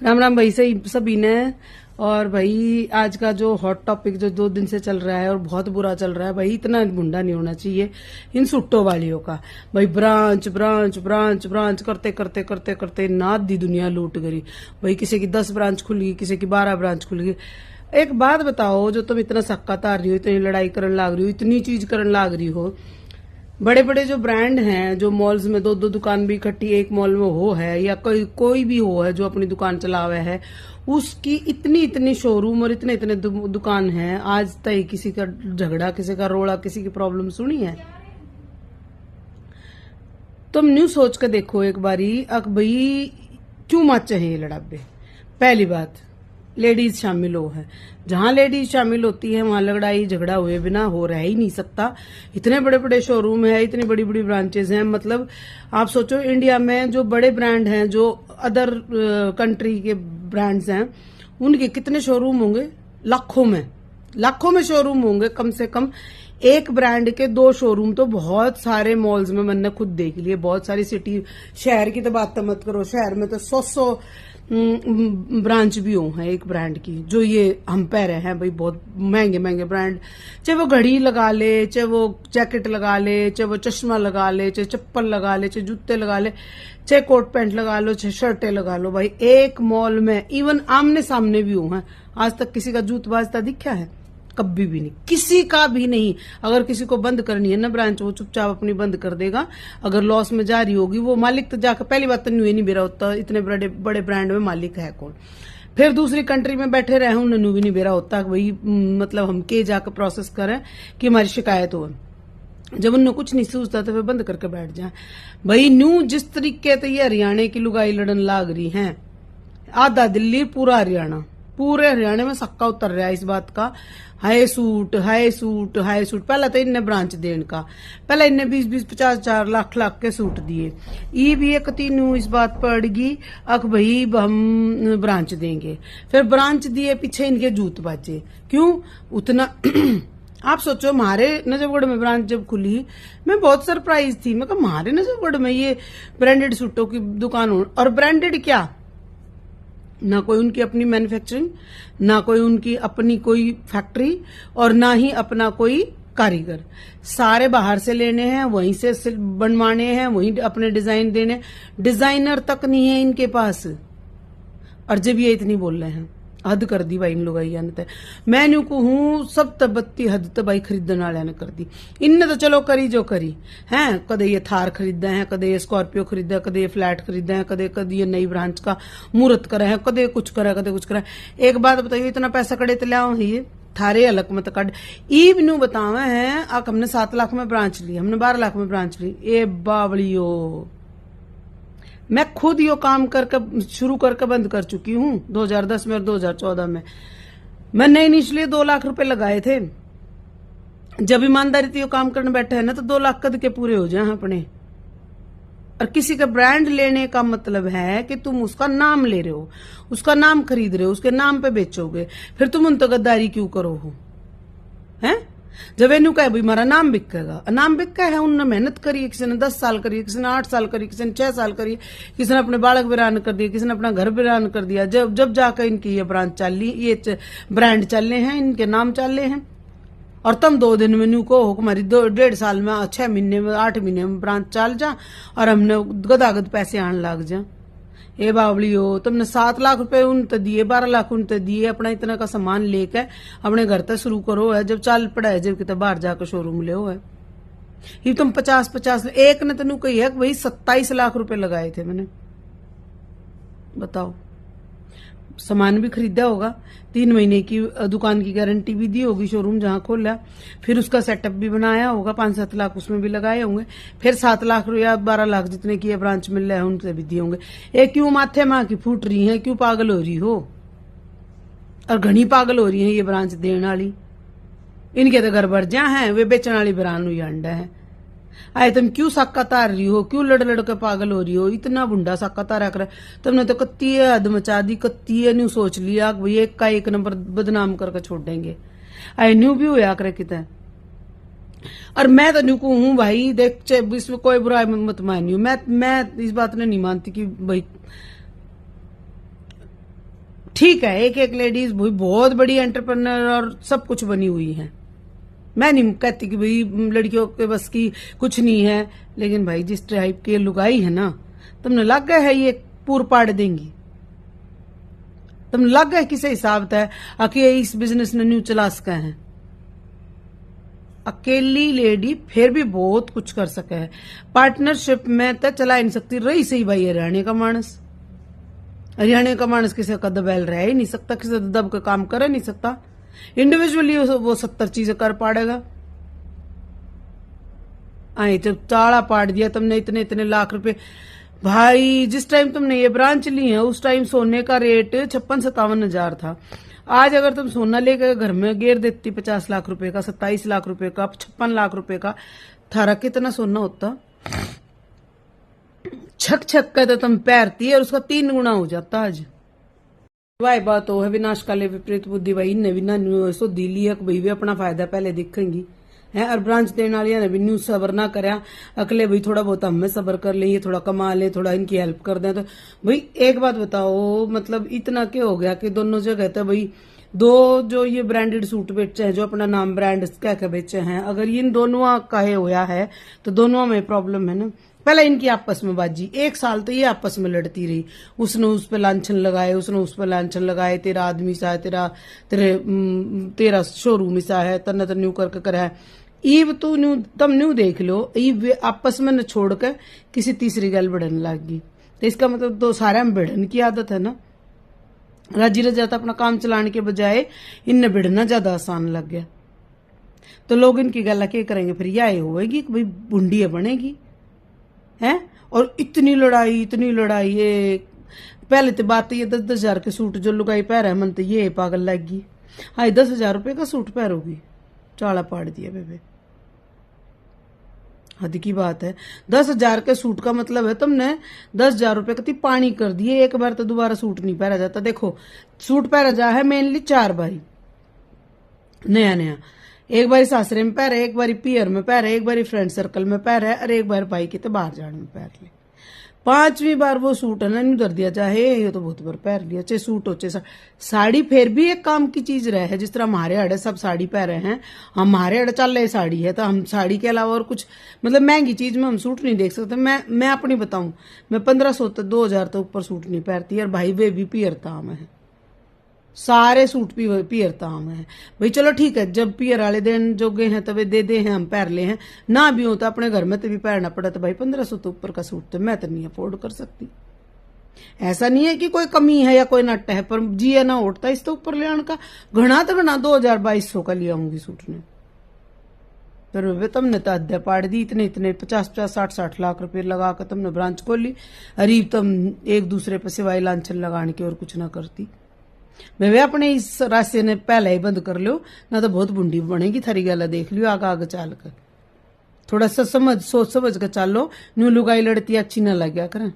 राम राम भाई सही सभी ने। और भाई आज का जो हॉट टॉपिक जो 2 दिन से चल रहा है और बहुत बुरा चल रहा है भाई, इतना गुंडा नहीं होना चाहिए इन सुट्टो वालियों का। भाई ब्रांच ब्रांच ब्रांच ब्रांच करते करते करते करते नाद दी दुनिया लूट गई भाई। किसी की 10 ब्रांच खुल गई, किसी की 12 ब्रांच खुल गई। एक बात बताओ, जो तुम इतना सक्का तार रही हो, इतनी लड़ाई करने लाग रही हो, इतनी चीज करने लाग रही हो, बड़े बड़े जो ब्रांड हैं, जो मॉल्स में 2-2 दुकान भी इकट्ठी एक मॉल में हो है, या कोई भी हो है जो अपनी दुकान चलावे है, उसकी इतनी इतनी शोरूम और इतने इतने दुकान है, आज तक किसी का झगड़ा, किसी का रोड़ा, किसी की प्रॉब्लम सुनी है? तुम न्यू सोच के देखो एक बारी, अक भाई क्यों मचे हैं ये लड़ाबे। पहली बात, लेडीज शामिल हो है, जहां लेडीज शामिल होती है वहां लड़ाई झगड़ा हुए बिना हो रह ही नहीं सकता। इतने बड़े बड़े शोरूम है, इतनी बड़ी बड़ी ब्रांचेस हैं, मतलब आप सोचो इंडिया में जो बड़े ब्रांड हैं, जो अदर कंट्री के ब्रांड्स हैं, उनके कितने शोरूम होंगे? लाखों में शोरूम होंगे कम से कम। एक ब्रांड के 2 शोरूम तो बहुत सारे मॉल्स में मैंने खुद देख लिए। बहुत सारी सिटी, शहर की तो बात मत करो, शहर में तो 100 ब्रांच भी हो है एक ब्रांड की। जो ये हम पह रहे हैं भाई, बहुत महंगे महंगे ब्रांड, चाहे वो घड़ी लगा ले, चाहे वो जैकेट लगा ले, चाहे वो चश्मा लगा ले, चाहे चप्पल लगा ले, चाहे जूते लगा ले, चाहे कोट पैंट लगा लो, चाहे शर्टें लगा लो, भाई एक मॉल में इवन आमने सामने भी हो हैं। आज तक किसी का जूत बाजता दिखा है? कभी भी नहीं, किसी का भी नहीं। अगर किसी को बंद करनी है ना ब्रांच, वो चुपचाप अपनी बंद कर देगा। अगर लॉस में जा रही होगी वो मालिक तो जाकर, पहली बात तो न्यू ही नहीं बेरा होता, इतने बड़े बड़े ब्रांड में मालिक है कौन। फिर दूसरी कंट्री में बैठे रहे, उन्हें भी नहीं बेरा होता भाई, मतलब हम के जाकर प्रोसेस करें कि हमारी शिकायत हो। जब उन्हें कुछ नहीं सूझता तो वे बंद करके बैठ जाए भाई। न्यू जिस तरीके से ये हरियाणा की लुगाई लड़न लाग रही है, आधा दिल्ली पूरा हरियाणा, पूरे हरियाणा में सक्का उतर रहा है इस बात का। High suit high suit high suit. पहला तो इनने ब्रांच देने का, पहले इनने 20-20, 50 लाख लाख के सूट दिए। ये भी एक 3 इस बात पड़गी, अक भाई हम ब्रांच देंगे। फिर ब्रांच दिए, पीछे इनके जूत बाजे। क्यों उतना? आप सोचो, हमारे नजफगढ़ में ब्रांच जब खुली, मैं बहुत सरप्राइज थी। मैं कहा हमारे नजफगढ़ में ये ब्रांडेड सूटों की दुकान हो, और ब्रांडेड क्या, ना कोई उनकी अपनी मैन्युफैक्चरिंग, ना कोई उनकी अपनी कोई फैक्ट्री, और ना ही अपना कोई कारीगर। सारे बाहर से लेने हैं, वहीं से बनवाने हैं, वहीं अपने डिजाइन देने। डिजाइनर तक नहीं है इनके पास। और जब ये इतनी बोल रहे हैं, हद कर दी भाई इन लोग। मैं न्यू कहूं सब तबत्ती हद तो भाई खरीदने वाले ने कर दी। इनने तो चलो करी जो करी हैं, कदे ये थार खरीदे हैं, कदे ये स्कॉर्पियो खरीदा, कदे ये फ्लैट खरीदे हैं, कदे ये नई ब्रांच का मुहूर्त करे हैं, कदे कुछ करे, कदे कुछ करे। एक बात बताइए, इतना पैसा कड़े तो लाओ ये थारे अलग मत कड। ईब न्यू बतावे हैं, अब हमने 7 लाख में ब्रांच ली, हमने 12 लाख में ब्रांच ली। ए बावलियो, मैं खुद यो काम करके शुरू करके बंद कर चुकी हूं 2010 में और 2014 में। मैंने इनिशियली 2 लाख रुपए लगाए थे। जब ईमानदारी से यो काम करने बैठे हैं ना, तो 2 लाख कद के पूरे हो जाए अपने। और किसी का ब्रांड लेने का मतलब है कि तुम उसका नाम ले रहे हो, उसका नाम खरीद रहे हो, उसके नाम पे बेचोगे। फिर तुम उन तो गद्दारी क्यों करो हो? हैं? जब इनू कहे भाई हमारा नाम बिकेगा, नाम बिका है, उन्होंने मेहनत करी, किसी ने 10 साल करी, किसी ने 8 साल करी, किसी ने 6 साल करी, किसी ने अपने बालक वीरान कर दिया, किसी ने अपना घर वीरान कर दिया। जब जाकर इनकी ये ब्रांच चली, ये ब्रांड चलने हैं, इनके नाम चलने हैं। और तुम 2 दिन में न्यू को हमारी 1.5 साल में, 6 महीने में, 8 महीने में ब्रांच चल जा, और हमने गदागद पैसे आने लग जा। ए बावलियो, तुमने 7 लाख रुपए उन तो दिए, 12 लाख उन तो दिए, अपना इतना का सामान लेके अपने घर तक शुरू करो है। जब चाल पड़ा है, जब कितना बाहर जाकर शोरूम ले हो है, ये तुम 50-50, एक ने तेनू कही है भाई 27 लाख रुपए लगाए थे मैंने। बताओ, सामान भी खरीदा होगा, 3 महीने की दुकान की गारंटी भी दी होगी शोरूम जहां खोला, फिर उसका सेटअप भी बनाया होगा, 5-7 लाख उसमें भी लगाए होंगे, फिर 7 लाख या 12 लाख जितने की ब्रांच मिल रहा है उनसे भी दिए होंगे। ये क्यों माथे मां की फूट रही है, क्यों पागल हो रही हो? और घनी पागल हो रही है ये ब्रांच देने वाली। इनके तो घर भर जा है, वे बेचने वाली ब्रांड हुई अंडा है। आए तुम क्यों साका तार रही हो, क्यों लड़ लड़ के पागल हो रही हो? इतना बुंडा साका तारा कर तुमने तो कत्ती है हद मचा दी, कत्ती है न्यू सोच लिया भाई एक का 1 नंबर बदनाम करके छोड़ देंगे। आए न्यू भी होया करे कितना। और मैं तो न्यू को हूं भाई, देख इसमें कोई बुराई मत मानियो, मैं इस बात ने नहीं मानती कि भाई ठीक है, एक एक लेडीज बहुत बड़ी एंटरप्रेन्योर और सब कुछ बनी हुई है। मैं नहीं कहती कि भाई लड़कियों के बस की कुछ नहीं है, लेकिन भाई जिस टाइप की लुगाई है ना, तुमने लग गया है ये पूर पाड़ देंगी। तुमने लग गया किसे हिसाब है आखिर इस बिजनेस ने न्यू चला सका है। अकेली लेडी फिर भी बहुत कुछ कर सके है, पार्टनरशिप में तो चला नहीं सकती। रही सही भाई हरियाणा का मानस, हरियाणा का मानस किसी का दबैल रह ही नहीं सकता, किसी दब का काम कर नहीं सकता। इंडिविजुअली वो 70 चीजें कर पाड़ेगा। आई जब ताड़ा पाड़ दिया तुमने, इतने इतने लाख रुपए भाई। जिस टाइम तुमने ये ब्रांच ली है उस टाइम सोने का रेट 56-57 हजार था। आज अगर तुम सोना लेकर घर में गिर देती 50 लाख रुपए का, 27 लाख रुपए का, 56 लाख रुपए का, थारा कितना सोना होता? छक छक का तो तुम पैरती है और उसका 3 गुना हो जाता आज। भाई बात हो है विनाश काले विपरीत बुद्धि भाई ने भी ना सो दिली है भाई वे अपना फायदा पहले दिखेंगी है। और ब्रांच देने वाली ने भी न्यू सबर ना करया अकले भाई थोड़ा बहुत हमें सबर कर ले, थोड़ा कमा ले, थोड़ा इनकी हेल्प कर दें। तो भाई एक बात बताओ, मतलब इतना क्या हो गया कि दोनों जगह तो भाई दो जो ये ब्रांडेड सूट बेचे हैं, जो अपना नाम ब्रांड कह के बेचे हैं, अगर इन दोनों का होया है तो दोनों में प्रॉब्लम है ना। पहले इनकी आपस में बाजी, 1 साल तो ये आपस में लड़ती रही। उसने उस पर लांछन लगाए, उसने उस पर लांछन लगाए, तेरा आदमी सा है, तेरा शोरूम सा है, तन्ना तन्यू करके करा है। ईब तू न्यू तम न्यू देख लो, ईब आपस में न छोड़ कर किसी तीसरी गल बढ़ने लगी। तो इसका मतलब तो सारे में भिड़न की आदत है ना। राजी रजाता अपना काम चलाने के बजाय इनने भिड़ना ज्यादा आसान लग गया। तो लोग इनकी गल क्या करेंगे फिर? यह होएगी कि भाई बुंडिया बनेगी है। और इतनी लड़ाई ये पहले तो बात ये 10-10 हजार के सूट जो लुगाई पहरा है, मन तो ये पागल लगी। हाँ 10,000 रुपए का सूट पहरोगी, चाला पाड़ दिया बेबे, हद की बात है। 10,000 के सूट का मतलब है तुमने 10,000 रुपए कति पानी कर दिए। एक बार तो दोबारा सूट नहीं पहरा जाता। देखो सूट पहरा जा है मेनली 4 बारी नया, एक बारी सासरे में पहरे, एक बारी पियर में पहरे, एक बारी फ्रेंड सर्कल में पहरे, और एक बार भाई के तो बाहर जाने में पहर ले। 5वीं बार वो सूट है ना नहीं उधर दिया चाहे ये तो बहुत बार पहर लिया, चाहे सूट हो चाहे साड़ी। फिर भी एक काम की चीज रहे है, जिस तरह हमारे अड़े सब साड़ी पहरे हैं, हमारे अड़े चल रहे साड़ी है, तो हम साड़ी के अलावा और कुछ मतलब महंगी चीज में हम सूट नहीं देख सकते। मैं अपनी बताऊं, मैं 1500 तो 2,000 तो ऊपर सूट नहीं पहनती। और भाई वे भी पियर ताम है, सारे सूट पियर ताम है भाई। चलो ठीक है, जब पियर वाले दिन जोगे हैं तब दे दे हैं, हम पहन ले हैं। ना भी हो तो अपने घर में तो भी पहनना पड़ा। तो भाई 1500 तो ऊपर का सूट तो मैं तो नहीं अफोर्ड कर सकती। ऐसा नहीं है कि कोई कमी है या कोई नट है, पर जी है ना उठता इससे ऊपर ले आने का। घना तो घना 2,000-2,200 का लिया होंगी सूट ने। फिर तुमने तो अध्या पाड़ दी, इतने 50-50 60-60 लाख रुपए लगा कर तुमने ब्रांच खोली। अरीब तुम एक दूसरे पर सिवाय लांछन लगाने के और कुछ ना करती। वे अपने इस रास्ते ने पहले ही बंद कर लो, ना तो बहुत बुंडी बनेगी। थारी गला देख लियो, आगे चाल कर थोड़ा सा सोच समझ कर चालो। न्यू लुगाई लड़ती अच्छी ना लग गया करें।